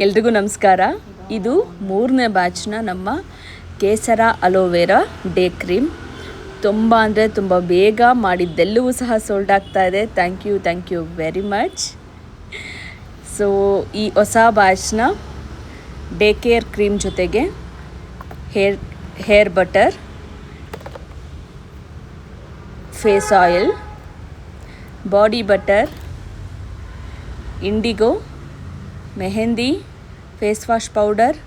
ಎಲ್ರಿಗೂ ನಮಸ್ಕಾರ. ಇದು 3ನೇ ಬ್ಯಾಚ್ನ ನಮ್ಮ ಕೇಸರ ಅಲೋವೆರಾ ಡೇ ಕ್ರೀಮ್. ತುಂಬ ಅಂದರೆ ತುಂಬ ಬೇಗ ಮಾಡಿದ್ದೆಲ್ಲವೂ ಸಹ ಸೋಲ್ಡ್ ಆಗ್ತಾ ಇದೆ. Thank you very much. So ಈ ಹೊಸ ಬ್ಯಾಚ್ನ ಡೇ ಕೇರ್ ಕ್ರೀಮ್ ಜೊತೆಗೆ hair butter, face oil, body butter, indigo, mehndi, face wash powder,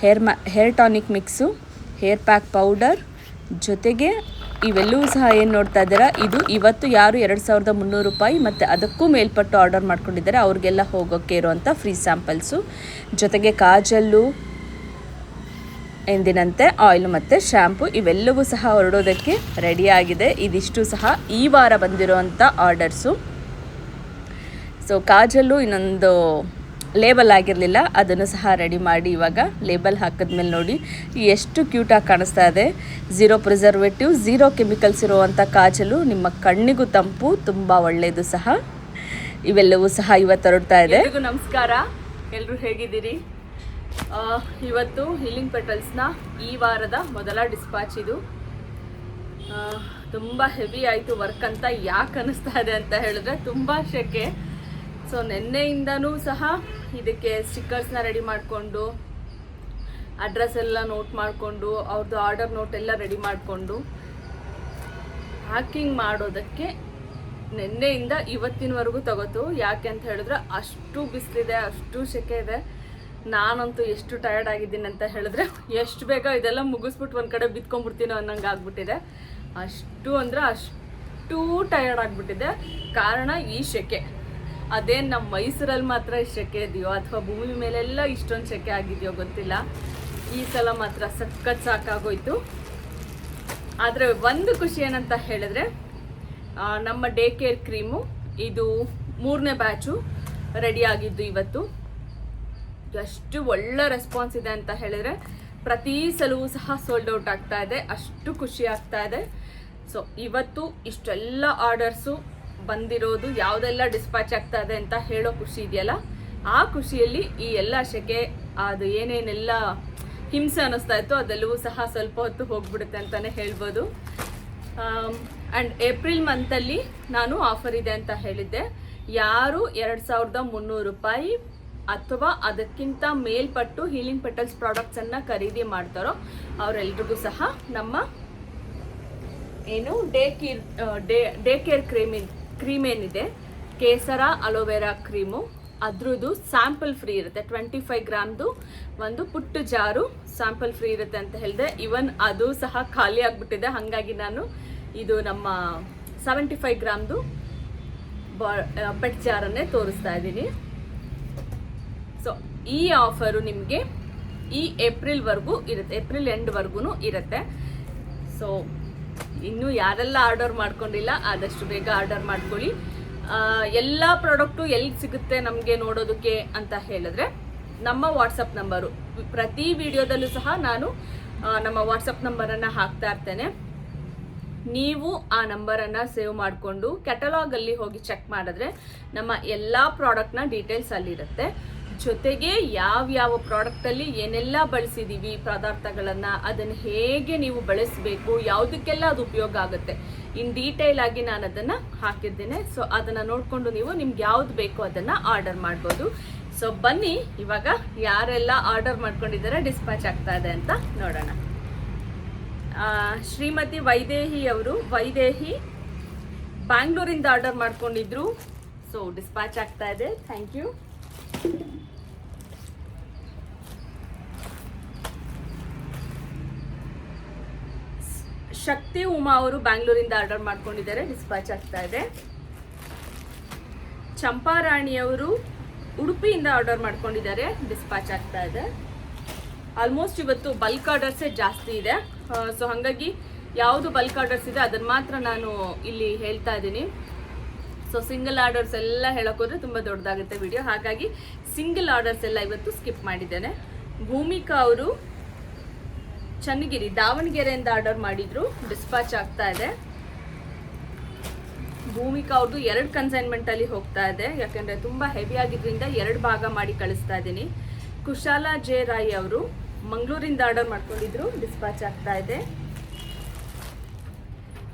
hair tonic mix, hair pack powder ಜೊತೆಗೆ ಇವೆಲ್ಲವೂ ಸಹ ಏನು ನೋಡ್ತಾ ಇದ್ದೀರಾ, ಇದು ಇವತ್ತು ಯಾರು 2300 ರೂಪಾಯಿ ಮತ್ತು ಅದಕ್ಕೂ ಮೇಲ್ಪಟ್ಟು ಆರ್ಡರ್ ಮಾಡ್ಕೊಂಡಿದ್ದಾರೆ ಅವ್ರಿಗೆಲ್ಲ ಹೋಗೋಕ್ಕೆ ಇರುವಂಥ ಫ್ರೀ ಸ್ಯಾಂಪಲ್ಸು, ಜೊತೆಗೆ ಕಾಜಲ್ಲು, ಎಂದಿನಂತೆ ಆಯಿಲ್ ಮತ್ತು ಶ್ಯಾಂಪು ಇವೆಲ್ಲವೂ ಸಹ ಹೊರಡೋದಕ್ಕೆ ರೆಡಿಯಾಗಿದೆ. ಇದಿಷ್ಟು ಸಹ ಈ ವಾರ ಬಂದಿರೋವಂಥ ಆರ್ಡರ್ಸು. ಸೊ ಕಾಜಲ್ಲು ಇನ್ನೊಂದು ಲೇಬಲ್ ಆಗಿರಲಿಲ್ಲ, ಅದನ್ನು ಸಹ ರೆಡಿ ಮಾಡಿ ಇವಾಗ ಲೇಬಲ್ ಹಾಕಿದ್ಮೇಲೆ ನೋಡಿ ಎಷ್ಟು ಕ್ಯೂಟಾಗಿ ಕಾಣಿಸ್ತಾ ಇದೆ. 0 ಪ್ರಿಸರ್ವೇಟಿವ್, 0 ಕೆಮಿಕಲ್ಸ್ ಇರುವಂಥ ಕಾಜಲು ನಿಮ್ಮ ಕಣ್ಣಿಗೂ ತಂಪು, ತುಂಬ ಒಳ್ಳೆಯದು ಸಹ. ಇವೆಲ್ಲವೂ ಸಹ ಇವತ್ತು ಹೊರಡ್ತಾ ಇದೆ. ಎಲ್ರಿಗೂ ನಮಸ್ಕಾರ, ಎಲ್ಲರೂ ಹೇಗಿದ್ದೀರಿ? ಇವತ್ತು ಹೀಲಿಂಗ್ ಪೆಟಲ್ಸ್ನ ಈ ವಾರದ ಮೊದಲ ಡಿಸ್ಪ್ಯಾಚ್ ಇದು. ತುಂಬ ಹೆವಿ ಆಯಿತು ವರ್ಕ್ ಅಂತ ಯಾಕೆ ಅನ್ನಿಸ್ತಾ ಇದೆ ಅಂತ ಹೇಳಿದ್ರೆ ತುಂಬ ಶೆಕೆ. ಸೊ ನಿನ್ನೆಯಿಂದನೂ ಸಹ ಇದಕ್ಕೆ ಸ್ಟಿಕ್ಕರ್ಸ್ನ ರೆಡಿ ಮಾಡಿಕೊಂಡು, ಅಡ್ರೆಸ್ ಎಲ್ಲ ನೋಟ್ ಮಾಡಿಕೊಂಡು, ಅವ್ರದ್ದು ಆರ್ಡರ್ ನೋಟ್ ಎಲ್ಲ ರೆಡಿ ಮಾಡಿಕೊಂಡು ಪ್ಯಾಕಿಂಗ್ ಮಾಡೋದಕ್ಕೆ ನಿನ್ನೆಯಿಂದ ಇವತ್ತಿನವರೆಗೂ ತಗೋತು. ಯಾಕೆ ಅಂತ ಹೇಳಿದ್ರೆ ಅಷ್ಟು ಬಿಸಿಲಿದೆ, ಅಷ್ಟು ಸೆಕೆ ಇದೆ. ನಾನಂತೂ ಎಷ್ಟು ಟಯರ್ಡ್ ಆಗಿದ್ದೀನಿ ಅಂತ ಹೇಳಿದ್ರೆ ಎಷ್ಟು ಬೇಗ ಇದೆಲ್ಲ ಮುಗಿಸ್ಬಿಟ್ಟು ಒಂದು ಕಡೆ ಬಿತ್ಕೊಂಡ್ಬಿಡ್ತೀನೋ ಅನ್ನಂಗೆ ಆಗ್ಬಿಟ್ಟಿದೆ. ಅಷ್ಟು ಅಂದರೆ ಅಷ್ಟು ಟಯರ್ಡ್ ಆಗಿಬಿಟ್ಟಿದೆ. ಕಾರಣ ಈ ಸೆಕೆ. ಅದೇನು ನಮ್ಮ ಮೈಸೂರಲ್ಲಿ ಮಾತ್ರ ಇಷ್ಟು ಸೆಕೆ ಇದೆಯೋ ಅಥವಾ ಭೂಮಿ ಮೇಲೆಲ್ಲ ಇಷ್ಟೊಂದು ಸೆಕೆ ಆಗಿದೆಯೋ ಗೊತ್ತಿಲ್ಲ. ಈ ಸಲ ಮಾತ್ರ ಸಖತ್ ಸಾಕಾಗೋಯ್ತು. ಆದರೆ ಒಂದು ಖುಷಿ ಏನಂತ ಹೇಳಿದ್ರೆ, ನಮ್ಮ ಡೇ ಕೇರ್ ಕ್ರೀಮು ಇದು 3ನೇ ಬ್ಯಾಚು ರೆಡಿ ಆಗಿದ್ದು ಇವತ್ತು. ಎಷ್ಟು ಒಳ್ಳೆ ರೆಸ್ಪಾನ್ಸ್ ಇದೆ ಅಂತ ಹೇಳಿದ್ರೆ ಪ್ರತಿ ಸಲವೂ ಸಹ ಸೋಲ್ಡ್ ಔಟ್ ಆಗ್ತಾ ಇದೆ. ಅಷ್ಟು ಖುಷಿ ಆಗ್ತಾ ಇದೆ. ಸೊ ಇವತ್ತು ಇಷ್ಟೆಲ್ಲ ಆರ್ಡರ್ಸು ಬಂದಿರೋದು, ಯಾವುದೆಲ್ಲ ಡಿಸ್ಪ್ಯಾಚ್ ಆಗ್ತಾ ಇದೆ ಅಂತ ಹೇಳೋ ಖುಷಿ ಇದೆಯಲ್ಲ, ಆ ಖುಷಿಯಲ್ಲಿ ಈ ಎಲ್ಲ ಸೆಕೆ, ಅದು ಏನೇನೆಲ್ಲ ಹಿಂಸೆ ಅನ್ನಿಸ್ತಾ ಇತ್ತು ಅದೆಲ್ಲವೂ ಸಹ ಸ್ವಲ್ಪ ಹೊತ್ತು ಹೋಗ್ಬಿಡುತ್ತೆ ಅಂತಲೇ ಹೇಳ್ಬೋದು. ಆ್ಯಂಡ್ ಏಪ್ರಿಲ್ ಮಂತಲ್ಲಿ ನಾನು ಆಫರ್ ಇದೆ ಅಂತ ಹೇಳಿದ್ದೆ. ಯಾರು 2300 ರೂಪಾಯಿ ಅಥವಾ ಅದಕ್ಕಿಂತ ಮೇಲ್ಪಟ್ಟು ಹೀಲಿಂಗ್ ಪೆಟಲ್ಸ್ ಪ್ರಾಡಕ್ಟ್ಸನ್ನು ಖರೀದಿ ಮಾಡ್ತಾರೋ ಅವರೆಲ್ರಿಗೂ ಸಹ ನಮ್ಮ ಏನು ಡೇ ಕೇರ್ ಕ್ರೀಮ್ ಏನಿದೆ, ಕೇಸರ ಅಲೋವೆರಾ ಕ್ರೀಮು, ಅದ್ರದ್ದು ಸ್ಯಾಂಪಲ್ ಫ್ರೀ ಇರುತ್ತೆ. 25 ಗ್ರಾಮ್ದು ಒಂದು ಪುಟ್ಟ ಜಾರು ಸ್ಯಾಂಪಲ್ ಫ್ರೀ ಇರುತ್ತೆ ಅಂತ ಹೇಳಿದೆ. ಇವನ್ ಅದು ಸಹ ಖಾಲಿ ಆಗಿಬಿಟ್ಟಿದೆ. ಹಾಗಾಗಿ ನಾನು ಇದು ನಮ್ಮ 75 ಗ್ರಾಮ್ದು ಪೆಟ್ ಜಾರನ್ನೇ ತೋರಿಸ್ತಾ ಇದ್ದೀನಿ. ಸೊ ಈ ಆಫರು ನಿಮಗೆ ಈ ಏಪ್ರಿಲ್ವರೆಗೂ ಇರುತ್ತೆ, ಏಪ್ರಿಲ್ ಎಂಡ್ವರೆಗೂ ಇರುತ್ತೆ. ಸೊ ಇನ್ನು ಯಾರೆಲ್ಲ ಆರ್ಡರ್ ಮಾಡ್ಕೊಂಡಿಲ್ಲ ಆದಷ್ಟು ಬೇಗ ಆರ್ಡರ್ ಮಾಡ್ಕೊಳ್ಳಿ. ಎಲ್ಲ ಪ್ರಾಡಕ್ಟು ಎಲ್ಲಿ ಸಿಗುತ್ತೆ ನಮಗೆ ನೋಡೋದಕ್ಕೆ ಅಂತ ಹೇಳಿದ್ರೆ ನಮ್ಮ ವಾಟ್ಸಪ್ ನಂಬರು, ಪ್ರತಿ ವಿಡಿಯೋದಲ್ಲೂ ಸಹ ನಾನು ನಮ್ಮ ವಾಟ್ಸಪ್ ನಂಬರನ್ನು ಹಾಕ್ತಾ ಇರ್ತೇನೆ. ನೀವು ಆ ನಂಬರನ್ನು ಸೇವ್ ಮಾಡಿಕೊಂಡು ಕ್ಯಾಟಲಾಗಲ್ಲಿ ಹೋಗಿ ಚೆಕ್ ಮಾಡಿದ್ರೆ ನಮ್ಮ ಎಲ್ಲ ಪ್ರಾಡಕ್ಟ್ನ ಡೀಟೇಲ್ಸ್ ಅಲ್ಲಿರುತ್ತೆ. ಜೊತೆಗೆ ಯಾವ ಪ್ರಾಡಕ್ಟಲ್ಲಿ ಏನೆಲ್ಲ ಬಳಸಿದ್ದೀವಿ ಪದಾರ್ಥಗಳನ್ನು, ಅದನ್ನು ಹೇಗೆ ನೀವು ಬಳಸಬೇಕು, ಯಾವುದಕ್ಕೆಲ್ಲ ಅದು ಉಪಯೋಗ ಆಗುತ್ತೆ, ಇನ್ ಡೀಟೇಲ್ ಆಗಿ ನಾನು ಅದನ್ನು ಹಾಕಿದ್ದೇನೆ. ಸೊ ಅದನ್ನು ನೋಡಿಕೊಂಡು ನೀವು ನಿಮ್ಗೆ ಯಾವ್ದು ಬೇಕೋ ಅದನ್ನು ಆರ್ಡರ್ ಮಾಡ್ಬೋದು. ಸೊ ಬನ್ನಿ ಇವಾಗ ಯಾರೆಲ್ಲ ಆರ್ಡರ್ ಮಾಡ್ಕೊಂಡಿದ್ದಾರೆ, ಡಿಸ್ಪ್ಯಾಚ್ ಆಗ್ತಾ ಇದೆ ಅಂತ ನೋಡೋಣ. ಶ್ರೀಮತಿ ವೈದೇಹಿ ಅವರು, ವೈದೇಹಿ ಬ್ಯಾಂಗ್ಳೂರಿಂದ ಆರ್ಡರ್ ಮಾಡ್ಕೊಂಡಿದ್ರು. ಸೊ ಡಿಸ್ಪ್ಯಾಚ್ ಆಗ್ತಾ ಇದೆ. Thank you. ಶಕ್ತಿ ಉಮಾ ಅವರು ಬ್ಯಾಂಗ್ಳೂರಿಂದ ಆರ್ಡರ್ ಮಾಡ್ಕೊಂಡಿದ್ದಾರೆ. ಡಿಸ್ಪ್ಯಾಚ್ ಆಗ್ತಾ ಇದೆ. ಚಂಪಾರಾಣಿಯವರು ಉಡುಪಿಯಿಂದ ಆರ್ಡರ್ ಮಾಡ್ಕೊಂಡಿದ್ದಾರೆ. ಡಿಸ್ಪ್ಯಾಚ್ ಆಗ್ತಾ ಇದೆ. ಆಲ್ಮೋಸ್ಟ್ ಇವತ್ತು ಬಲ್ಕ್ ಆರ್ಡರ್ಸೇ ಜಾಸ್ತಿ ಇದೆ. ಸೊ ಹಾಗಾಗಿ ಯಾವುದು ಬಲ್ಕ್ ಆರ್ಡರ್ಸ್ ಇದೆ ಅದನ್ನು ಮಾತ್ರ ನಾನು ಇಲ್ಲಿ ಹೇಳ್ತಾ ಇದ್ದೀನಿ. ಸೊ ಸಿಂಗಲ್ ಆರ್ಡರ್ಸ್ ಎಲ್ಲ ಹೇಳೋಕ್ಕೋದ್ರೆ ತುಂಬ ದೊಡ್ಡದಾಗುತ್ತೆ ವಿಡಿಯೋ, ಹಾಗಾಗಿ ಸಿಂಗಲ್ ಆರ್ಡರ್ಸ್ ಎಲ್ಲ ಇವತ್ತು ಸ್ಕಿಪ್ ಮಾಡಿದ್ದೇನೆ. ಭೂಮಿಕಾ ಅವರು ಚನ್ನಗಿರಿ ದಾವಣಗೆರೆಯಿಂದ ಆರ್ಡರ್ ಮಾಡಿದ್ರು. ಡಿಸ್ಪ್ಯಾಚ್ ಆಗ್ತಾ ಇದೆ. ಭೂಮಿಕಾ ಅವ್ರದ್ದು 2 ಕನ್ಸೈನ್ಮೆಂಟ್ ಅಲ್ಲಿ ಹೋಗ್ತಾ ಇದೆ, ಯಾಕಂದ್ರೆ ತುಂಬಾ ಹೆವಿ ಆಗಿದ್ರಿಂದ 2 ಭಾಗ ಮಾಡಿ ಕಳಿಸ್ತಾ ಇದ್ದೀನಿ. ಕುಶಾಲ ಜೆ ರಾಯ್ ಅವರು ಮಂಗಳೂರಿಂದ ಆರ್ಡರ್ ಮಾಡ್ಕೊಂಡಿದ್ರು, ಡಿಸ್ಪ್ಯಾಚ್ ಆಗ್ತಾ ಇದೆ.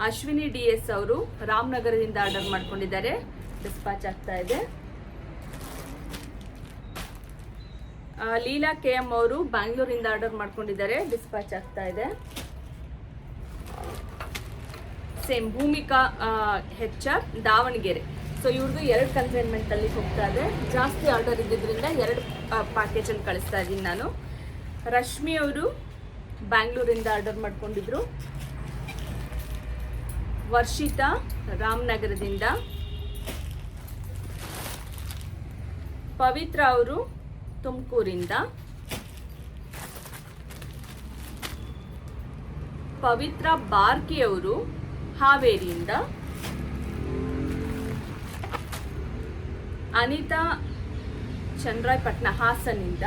ಅಶ್ವಿನಿ DS ಅವರು ರಾಮನಗರದಿಂದ ಆರ್ಡರ್ ಮಾಡ್ಕೊಂಡಿದ್ದಾರೆ, ಡಿಸ್ಪ್ಯಾಚ್ ಆಗ್ತಾ ಇದೆ. ಲೀಲಾ KM ಅವರು ಬ್ಯಾಂಗ್ಳೂರಿಂದ ಆರ್ಡರ್ ಮಾಡ್ಕೊಂಡಿದ್ದಾರೆ, ಡಿಸ್ಪ್ಯಾಚ್ ಆಗ್ತಾ ಇದೆ. Same Bhoomika HR Davanagere. So ಇವ್ರದ್ದು 2 ಕನ್ಸೈನ್ಮೆಂಟ್ ಅಲ್ಲಿ ಹೋಗ್ತಾ ಇದೆ. ಜಾಸ್ತಿ ಆರ್ಡರ್ ಇದ್ದಿದ್ದರಿಂದ 2 ಪ್ಯಾಕೇಜಲ್ಲಿ ಕಳಿಸ್ತಾ ಇದ್ದೀನಿ ನಾನು. ರಶ್ಮಿ ಅವರು ಬ್ಯಾಂಗ್ಳೂರಿಂದ ಆರ್ಡರ್ ಮಾಡ್ಕೊಂಡಿದ್ರು. ವರ್ಷಿತಾ ರಾಮನಗರದಿಂದ. ಪವಿತ್ರ ಅವರು ತುಮಕೂರಿಂದ. ಪವಿತ್ರ ಬಾರ್ಕಿ ಅವರು ಹಾವೇರಿಯಿಂದ. ಅನಿತಾ ಚಂದ್ರಾಯಪಟ್ಟಣ ಹಾಸನಿಂದ.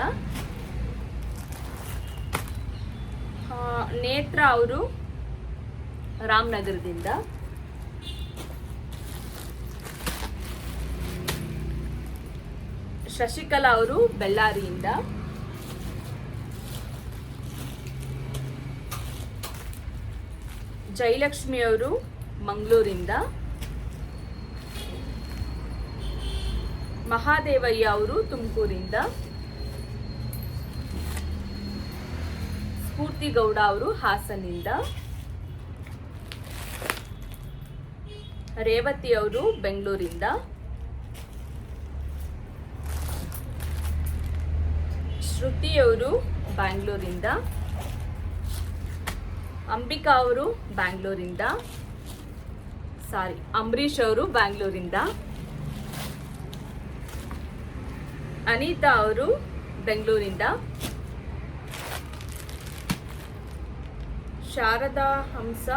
ನೇತ್ರ ಅವರು ರಾಮನಗರದಿಂದ. ಶಶಿಕಲಾ ಅವರು ಬೆಳ್ಳಾರಿಯಿಂದ. ಜಯಲಕ್ಷ್ಮಿ ಅವರು ಮಂಗಳೂರಿಂದ. ಮಹಾದೇವಯ್ಯ ಅವರು ತುಮಕೂರಿಂದ. ಸ್ಫೂರ್ತಿ ಗೌಡ ಅವರು ಹಾಸನಿಂದ. ರೇವತಿ ಅವರು ಬೆಂಗಳೂರಿಂದ. ಶ್ರುತಿ ಅವರು ಬ್ಯಾಂಗ್ಳೂರಿಂದ. ಅಂಬಿಕಾ ಅವರು ಬ್ಯಾಂಗ್ಳೂರಿಂದ. ಅಂಬರೀಶ್ ಅವರು ಬ್ಯಾಂಗ್ಳೂರಿಂದ. ಅನಿತಾ ಅವರು ಬೆಂಗಳೂರಿಂದ. ಶಾರದಾ ಹಂಸ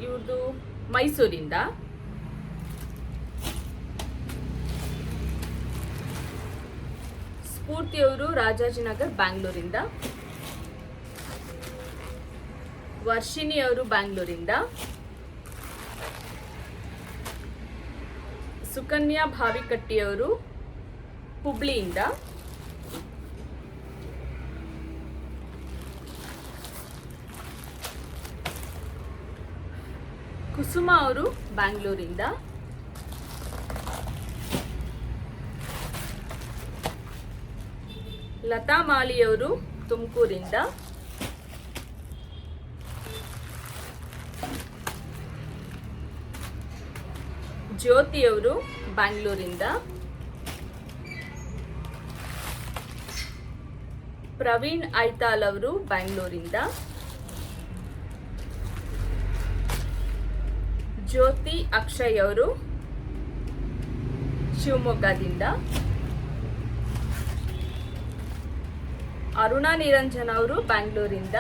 ಇವ್ರದ್ದು ಮೈಸೂರಿಂದ. ಸ್ಫೂರ್ತಿಯವರು ರಾಜಾಜಿನಗರ್ ಬ್ಯಾಂಗ್ಳೂರಿಂದ. ವರ್ಷಿಣಿ ಅವರು ಬ್ಯಾಂಗ್ಳೂರಿಂದ. ಸುಕನ್ಯಾ ಭಾವಿಕಟ್ಟಿಯವರು ಹುಬ್ಳಿಯಿಂದ. ಕುಸುಮ ಅವರು ಬ್ಯಾಂಗ್ಳೂರಿಂದ. ಲತಾ ಮಾಲಿಯವರು ತುಮಕೂರಿಂದ. ಜ್ಯೋತಿಯವರು ಬ್ಯಾಂಗ್ಳೂರಿಂದ. ಪ್ರವೀಣ್ ಐತಾಲ್ ಅವರು ಬ್ಯಾಂಗ್ಳೂರಿಂದ. ಜ್ಯೋತಿ ಅಕ್ಷಯ್ ಅವರು ಶಿವಮೊಗ್ಗದಿಂದ. ಅರುಣಾ ನಿರಂಜನ್ ಅವರು ಬ್ಯಾಂಗ್ಳೂರಿಂದ.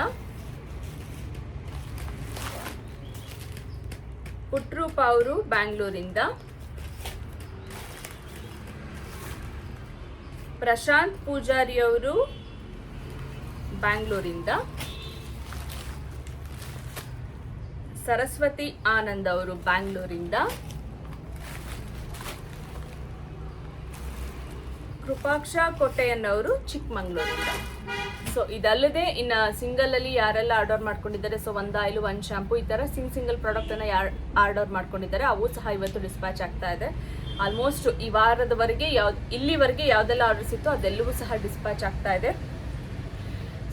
ಪುಟ್ರೂಪ ಅವರು ಬ್ಯಾಂಗ್ಳೂರಿಂದ. ಪ್ರಶಾಂತ್ ಪೂಜಾರಿ ಅವರು ಬ್ಯಾಂಗ್ಳೂರಿಂದ. ಸರಸ್ವತಿ ಆನಂದ್ ಅವರು ಬ್ಯಾಂಗ್ಳೂರಿಂದ. ಕೃಪಾಕ್ಷ ಕೊಟ್ಟೆಯನ್ ಅವರು ಚಿಕ್ಕಮಂಗ್ಳೂರಿಂದ. ಸೊ ಇದಲ್ಲದೆ ಇನ್ನು ಸಿಂಗಲ್ ಅಲ್ಲಿ ಯಾರೆಲ್ಲ ಆರ್ಡರ್ ಮಾಡ್ಕೊಂಡಿದ್ದಾರೆ, ಸೊ 1 ಆಯಿಲ್ 1 ಶಾಂಪೂ ಈ ಥರ ಸಿಂಗಲ್ ಪ್ರಾಡಕ್ಟ್ ಅನ್ನ ಯಾರು ಆರ್ಡರ್ ಮಾಡ್ಕೊಂಡಿದ್ದಾರೆ ಅವು ಸಹ ಇವತ್ತು ಡಿಸ್ಪ್ಯಾಚ್ ಆಗ್ತಾ ಇದೆ. ಆಲ್ಮೋಸ್ಟ್ ಈ ವಾರದವರೆಗೆ ಇಲ್ಲಿವರೆಗೆ ಯಾವುದೆಲ್ಲ ಆರ್ಡರ್ಸ್ ಇತ್ತು ಅದೆಲ್ಲವೂ ಸಹ ಡಿಸ್ಪ್ಯಾಚ್ ಆಗ್ತಾ ಇದೆ.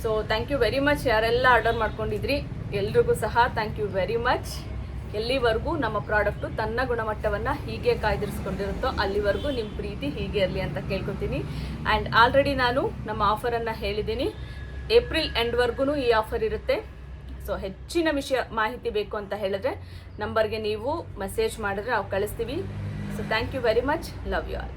So thank you very much ಯಾರೆಲ್ಲ ಆರ್ಡರ್ ಮಾಡ್ಕೊಂಡಿದ್ರಿ ಎಲ್ರಿಗೂ ಸಹ ಥ್ಯಾಂಕ್ ಯು ವೆರಿ ಮಚ್. ಎಲ್ಲಿವರೆಗೂ ನಮ್ಮ ಪ್ರಾಡಕ್ಟು ತನ್ನ ಗುಣಮಟ್ಟವನ್ನು ಹೀಗೆ ಕಾಯ್ದಿರಿಸ್ಕೊಂಡಿರುತ್ತೋ ಅಲ್ಲಿವರೆಗೂ ನಿಮ್ಮ ಪ್ರೀತಿ ಹೀಗೆ ಇರಲಿ ಅಂತ ಕೇಳ್ಕೊತೀನಿ. ಆ್ಯಂಡ್ ಆಲ್ರೆಡಿ ನಾನು ನಮ್ಮ ಆಫರನ್ನು ಹೇಳಿದ್ದೀನಿ, ಏಪ್ರಿಲ್ ಎಂಡ್ವರೆಗೂ ಈ ಆಫರ್ ಇರುತ್ತೆ. ಸೊ ಹೆಚ್ಚಿನ ಮಾಹಿತಿ ಬೇಕು ಅಂತ ಹೇಳಿದ್ರೆ ನಂಬರ್ಗೆ ನೀವು ಮೆಸೇಜ್ ಮಾಡಿದ್ರೆ ನಾವು ಕಳಿಸ್ತೀವಿ. So thank you very much. Love you all.